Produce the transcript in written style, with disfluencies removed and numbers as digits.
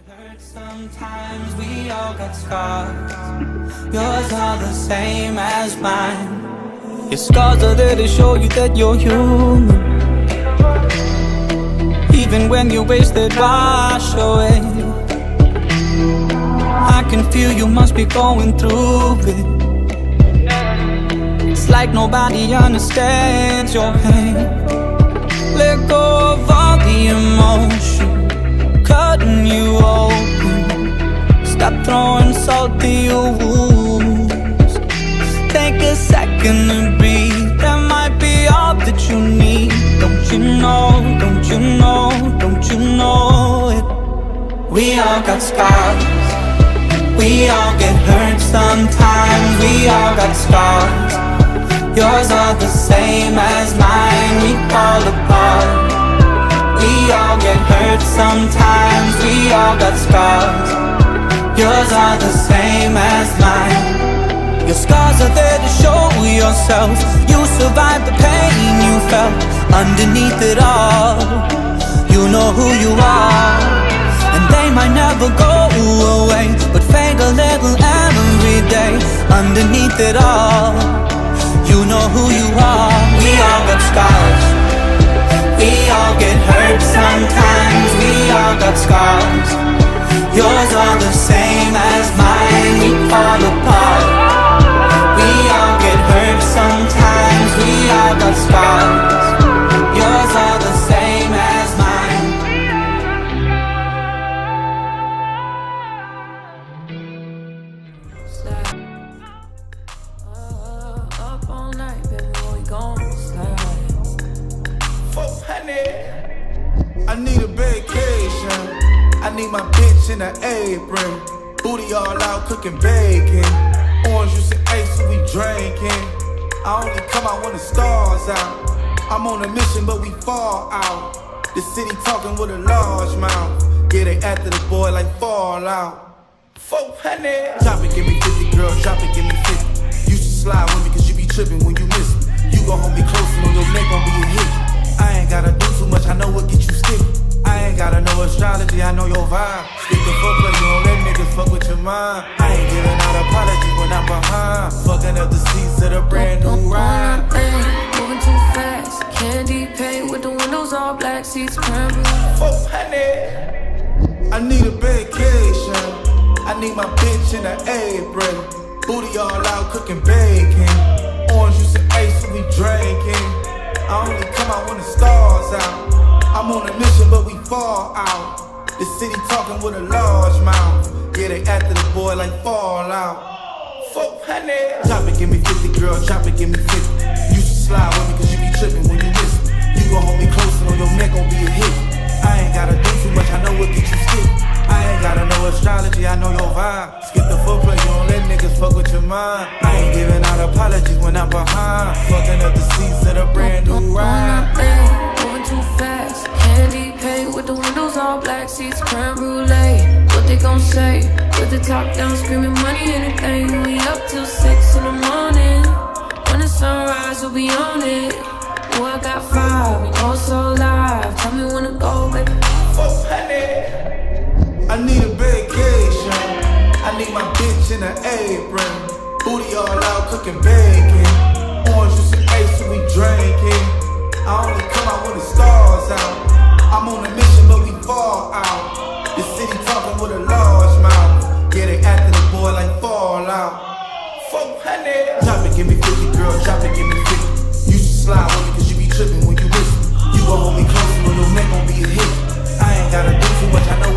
Sometimes we all got scars. Yours are the same as mine. Your scars are there to show you that you're human. Even when you're wasted, wash away. I can feel you must be going through it. It's like nobody understands your pain. Let go of all the emotion cutting you open. Stop throwing salt to your wounds. Take a second to breathe. That might be all that you need. Don't you know, don't you know, don't you know it? We all got scars. We all get hurt sometimes. We all got scars. Yours are the same as mine. We fall apart. We all get hurt sometimes. We all got scars. Yours are the same as mine. Your scars are there to show yourself. You survived the pain you felt. Underneath it all, you know who you are. And they might never go away, but fade a little every day. Underneath it all, you know who you are. We all got scars. We all get hurt sometimes. We all got scars. Yours are the same as mine. We fall apart. We all get hurt sometimes. We all got scars. Yours are the same as mine. Up all night, baby, we gon' slide. 400. I need a vacation. I need my bitch in an apron. Booty all out cooking bacon. Orange juice and ace, so we drinking. I only come out when the stars out. I'm on a mission, but we fall out. The city talking with a large mouth. Yeah, they after the boy like Fallout. 400. Drop it, give me 50, girl, drop it, give me 50. You should slide with me, cause you be tripping when you miss me. You gon' hold me close and on your neck gon' be a hit. I ain't gotta do too much, I know what get you sticky. I ain't gotta know astrology, I know your vibe. Skip the footplay, you don't let niggas fuck with your mind. I ain't giving out apologies when I'm behind. Fucking up the seats of the brand new ride. Moving too fast, candy paint with the windows all black, seats scrambled. 400. I need a vacation. I need my bitch in an apron. Booty all out cooking bacon. Orange juice and ace, so we drinking. I only come out when the stars out. I'm on a mission, but we fall out. The city talking with a large mouth. Yeah, they after the boy like Fallout. 400. Drop it, give me 50, girl, drop it, give me 50. You should slide with me, cause you be tripping when you miss me. You gon' hold me close and on your neck gon' be a hit. I ain't gotta do too much, I know what get you stick. I ain't gotta know astrology, I know your vibe. Skip the footplay, you don't let niggas fuck with your mind. I ain't giving out apologies when I'm behind. Fucking up the seats of the brand new ride. Moving too fast, candy paint with the windows all black, seats creme brulee. What they gon' say? With the top down, screaming money, anything. We up till 6 in the morning. When the sunrise, we'll be on it. Oh, I got 5, we go so live. Tell me when to go, baby. 400. I need a vacation. I need my bitch in an apron. Booty all out cooking bacon. Orange juice and ace, so we drinking. I only come out when the stars out. I'm on a mission, but we fall out. The city talking with a large mouth. Yeah, they after the boy like Fallout. 400. Drop it, give me 50, girl, drop it, give me 50. You should slide with me, cause you be tripping when you miss me. You gon' hold me close and on your neck gon' be a hit. I ain't gotta do too much, I know